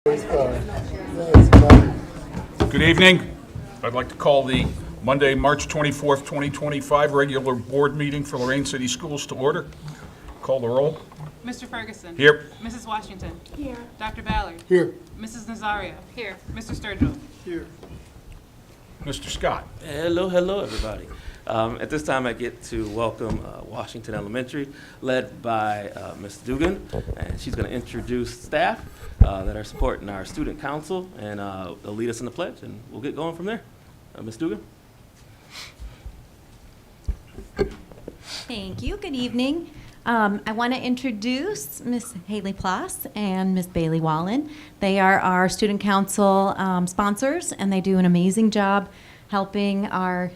Good evening. I'd like to call the Monday, March 24th, 2025 regular board meeting for Lorain City Schools to order. Call the roll. Mr. Ferguson. Here. Mrs. Washington. Here. Dr. Ballard. Here. Mrs. Nazario. Here. Mr. Sturgill. Here. Mr. Scott. Hello, everybody. At this time, I get to welcome Washington Elementary, led by Ms. Dugan, and she's going to introduce staff that are supporting our student council, and they'll lead us in the pledge, and we'll get going from there. Ms. Dugan? Thank you. Good evening. I want to introduce Ms. Haley Ploss and Ms. Bailey Wallen. They are our student council sponsors, and they do an amazing job helping our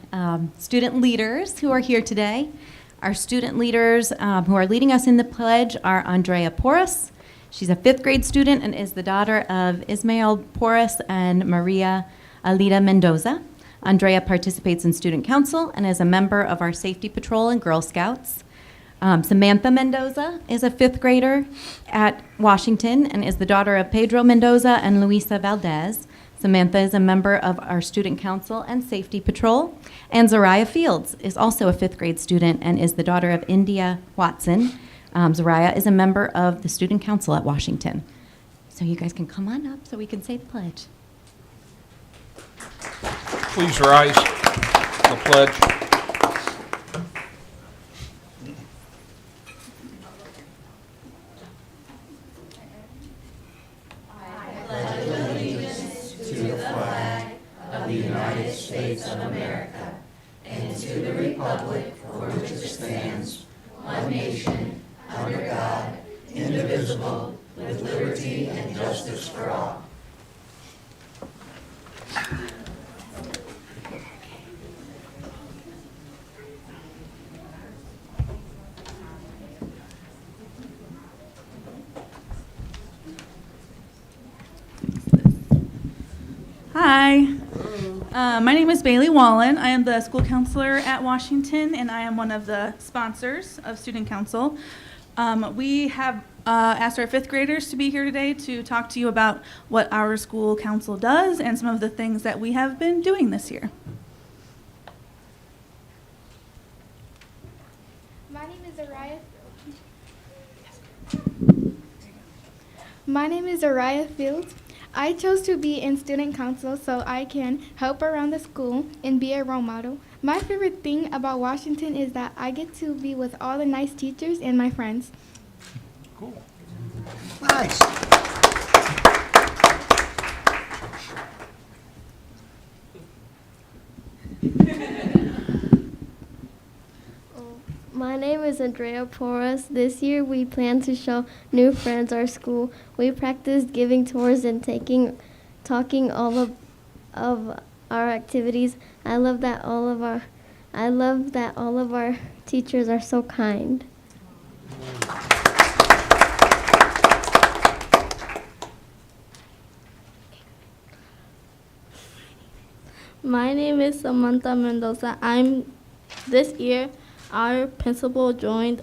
student leaders who are here today. Our student leaders who are leading us in the pledge are Andrea Porras. She's a 5th grade student and is the daughter of Ismael Porras and Maria Alida Mendoza. Andrea participates in student council and is a member of our safety patrol and Girl Scouts. Samantha Mendoza is a 5th grader at Washington and is the daughter of Pedro Mendoza and Luisa Valdez. Samantha is a member of our student council and safety patrol. And Zariah Fields is also a 5th grade student and is the daughter of India Watson. Zariah is a member of the student council at Washington. So you guys can come on up so we can say the pledge. Please rise. The pledge. Hi, my name is Bailey Wallen. I am the school counselor at Washington, and I am one of the sponsors of Student Council. We have asked our 5th graders to be here today to talk to you about what our school council does and some of the things that we have been doing this year. My name is Zariah Fields. I chose to be in student council so I can help around the school and be a role model. My favorite thing about Washington is that I get to be with all the nice teachers and my friends. Cool. Nice. My name is Andrea Porras. This year we plan to show new friends our school. We practiced giving tours and talking all of our activities. I love that all of our teachers are so kind. My name is Samantha Mendoza. This year our principal joined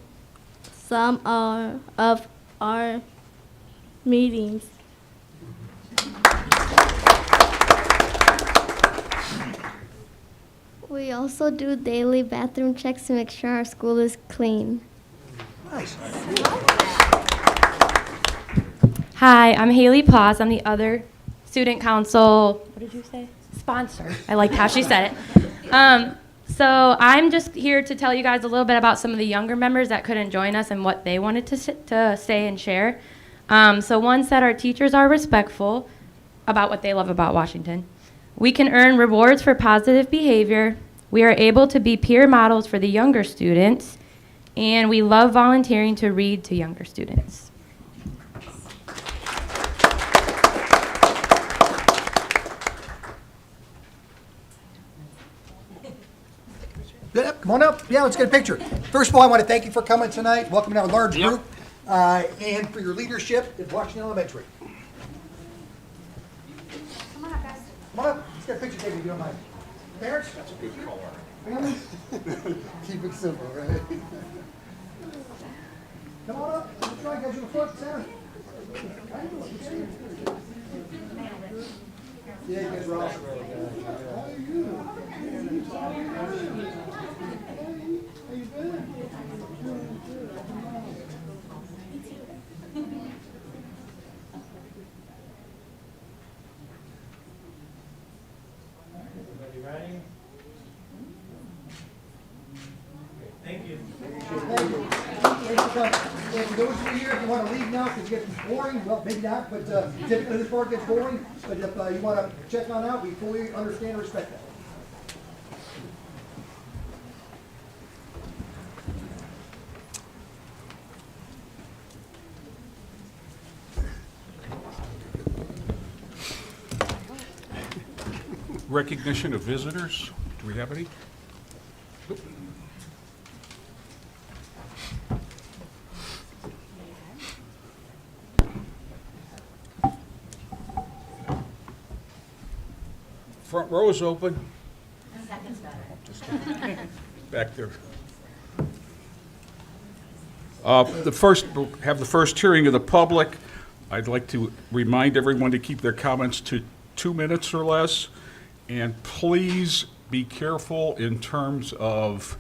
some of our meetings. We also do daily bathroom checks to make sure our school is clean. Nice. Hi, I'm Haley Ploss. I'm the other student council, what did you say? Sponsor. I liked how she said it. So I'm just here to tell you guys a little bit about some of the younger members that couldn't join us and what they wanted to say and share. So one said our teachers are respectful about what they love about Washington. We can earn rewards for positive behavior. We are able to be peer models for the younger students. And we love volunteering to read to younger students. Come on up. Yeah, let's get a picture. First of all, I want to thank you for coming tonight, welcoming our large group, and for your leadership at Washington Elementary. Come on up, guys. Come on up. Let's get a picture taken if you don't mind. Parents? That's a good color. Family? Keep it simple, right? Come on up. Let's try, guys, in the front, Sarah. Yeah, you guys are awesome. Thank you. Thanks for coming. And for those of you here, if you want to leave now because it gets boring, well, maybe not, but typically this part gets boring. But if you want to check on out, we fully understand and respect that. Recognition of visitors. Do we have any? Nope. Front row is open. Second's better. Back there. We'll have the first hearing of the public. I'd like to remind everyone to keep their comments to 2 minutes or less. And please be careful in terms of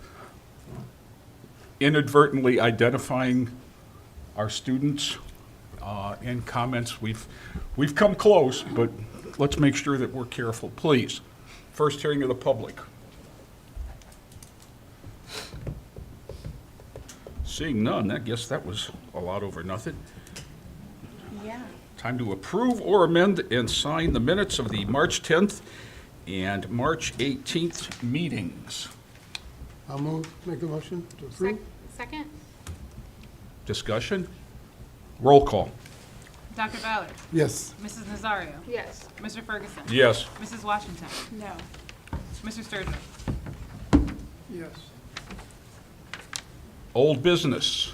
inadvertently identifying our students in comments. We've come close, but let's make sure that we're careful, please. First hearing of the public. Seeing none, I guess that was a lot over nothing. Yeah. Time to approve or amend and sign the minutes of the March 10th and March 18th meetings. I'll make a motion to approve. Second? Discussion? Roll call. Dr. Ballard? Yes. Mrs. Nazario? Yes. Mr. Ferguson? Yes. Mrs. Washington? No. Mr. Sturgill? Yes. Old business.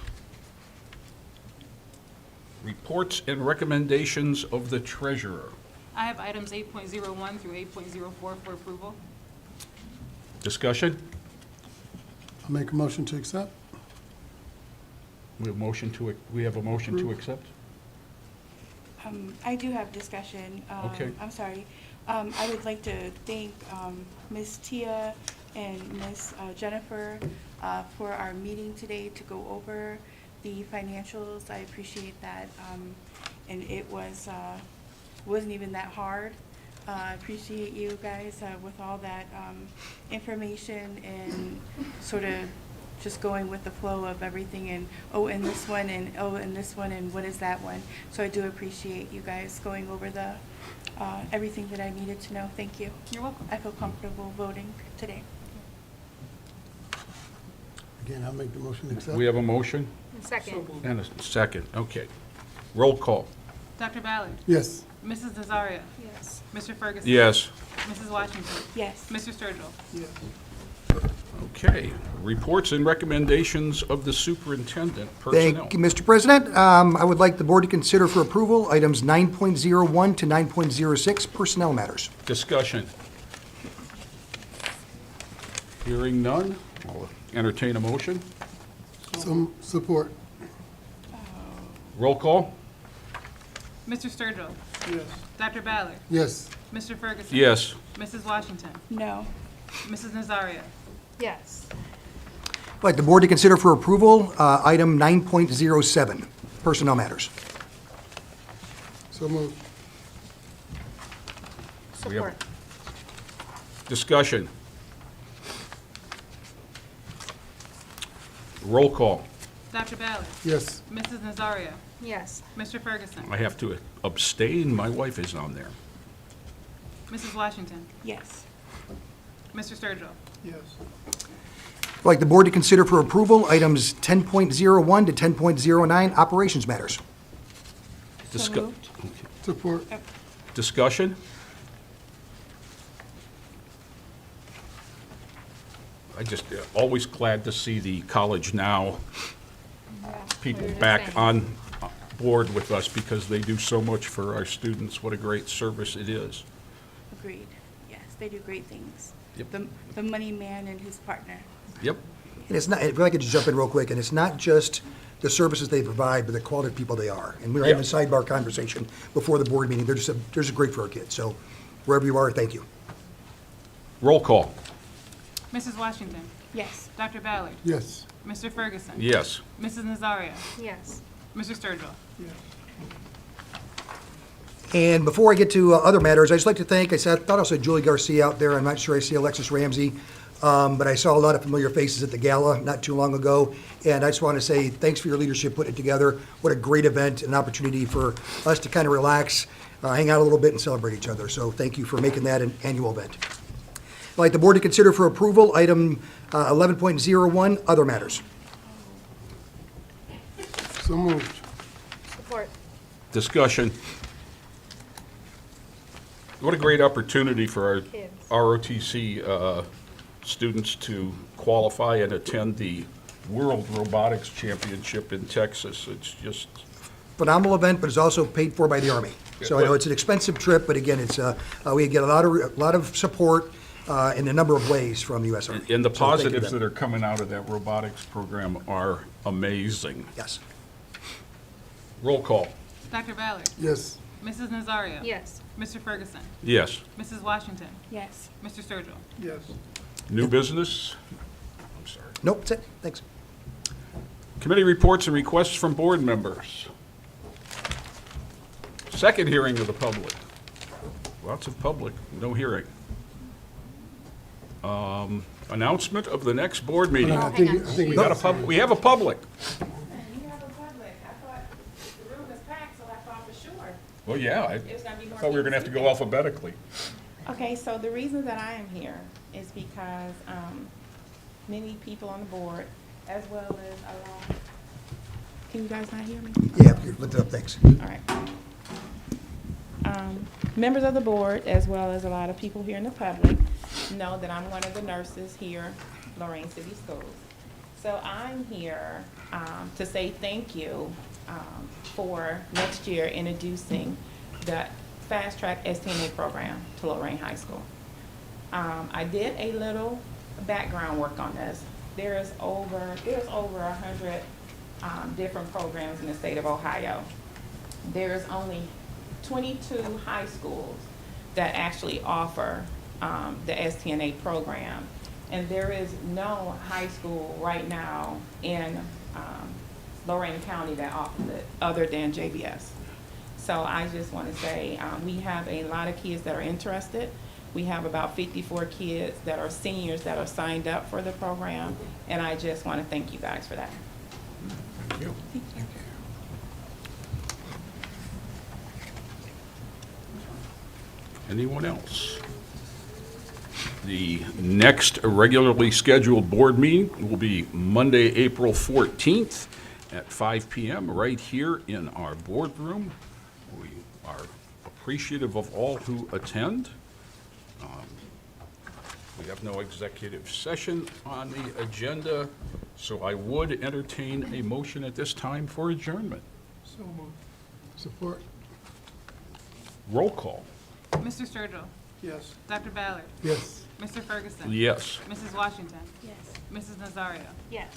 Reports and recommendations of the treasurer. I have items 8.01 through 8.04 for approval. Discussion? I'll make a motion to accept. We have a motion to accept? I do have discussion. Okay. I'm sorry. I would like to thank Ms. Tia and Ms. Jennifer for our meeting today to go over the financials. I appreciate that. And it wasn't even that hard. I appreciate you guys with all that information and sort of just going with the flow of everything and and this one and and this one and what is that one. So I do appreciate you guys going over the everything that I needed to know. Thank you. You're welcome. I feel comfortable voting today. Again, I'll make the motion to accept. We have a motion Second. and a second. Okay. Roll call. Dr. Ballard? Yes. Mrs. Nazario? Yes. Mr. Ferguson? Yes. Mrs. Washington? Yes. Mr. Sturgill? Yes. Okay. Reports and recommendations of the superintendent personnel. Thank you, Mr. President. I would like the board to consider for approval items 9.01 to 9.06, personnel matters. Discussion. Hearing none, I'll entertain a motion. Some support. Roll call. Mr. Sturgill? Yes. Dr. Ballard? Yes. Mr. Ferguson? Yes. Mrs. Washington? No. Mrs. Nazario? Yes. I'd like the board to consider for approval item 9.07, personnel matters. So moved. We have discussion. Roll call. Dr. Ballard? Yes. Mrs. Nazario? Yes. Mr. Ferguson? I have to abstain. My wife is on there. Mrs. Washington? Yes. Mr. Sturgill? Yes. I'd like the board to consider for approval items 10.01 to 10.09, operations matters. moved. Support. Discussion? I just always glad to see the College Now people back on board with us because they do so much for our students. What a great service it is. Agreed. Yes, they do great things. Yep. The money man and his partner. Yep. And it's not, if I could just jump in real quick, and it's not just the services they provide, but the quality of people they are. And we were having a sidebar conversation before the board meeting. They're just great for our kids. So wherever you are, thank you. Roll call. Mrs. Washington. Yes. Dr. Ballard. Yes. Mr. Ferguson. Yes. Mrs. Nazario. Yes. Mr. Sturgill. And before I get to other matters, I'd just like to thank, I thought I saw Julie Garcia out there. I'm not sure I see Alexis Ramsey. But I saw a lot of familiar faces at the gala not too long ago. And I just want to say thanks for your leadership putting it together. What a great event, an opportunity for us to kind of relax, hang out a little bit and celebrate each other. So thank you for making that an annual event. I'd like the board to consider for approval item 11.01, other matters. So moved. Support. Discussion. What a great opportunity for our Kids. ROTC students to qualify and attend the World Robotics Championship in Texas. It's just, Phenomenal event, but it's also paid for by the Army. So I know it's an expensive trip, but again, it's we get a lot of support in a number of ways from the U.S. Army. and the So thank you to positives them. that are coming out of that robotics program are amazing. Yes. Roll call. Dr. Ballard. Yes. Mrs. Nazario. Yes. Mr. Ferguson. Yes. Mrs. Washington. Yes. Mr. Sturgill. Yes. New business? I'm sorry. Nope, that's it. Thanks. Committee reports and requests from board members. Second hearing of the public. Lots of public, no hearing. Announcement of the next board meeting. I think We got a we have a public. You have a public. I thought the room was packed, so I thought for sure Well, yeah, I it was gonna be more. thought we were gonna have to go alphabetically. Okay, so the reason that I am here is because many people on the board, as well as can you guys not hear me? Yeah, lift it up, thanks. All right. Members of the board, as well as a lot of people here in the public, know that I'm one of the nurses here, Lorain City Schools. So I'm here to say thank you for next year introducing the Fast Track STNA program to Lorain High School. I did a little background work on this. There's over 100 different programs in the state of Ohio. There's only 22 high schools that actually offer the STNA program. And there is no high school right now in Lorain County that offers it other than JBS. So I just want to say we have a lot of kids that are interested. We have about 54 kids that are seniors that are signed up for the program. And I just want to thank you guys for that. Thank you. Anyone else? The next regularly scheduled board meeting will be Monday, April 14th at 5 p.m. right here in our boardroom. We are appreciative of all who attend. We have no executive session on the agenda, so I would entertain a motion at this time for adjournment. So moved. Support. Roll call. Mr. Sturgill. Yes. Dr. Ballard. Yes. Mr. Ferguson. Yes. Mrs. Washington. Yes. Mrs. Nazario. Yes.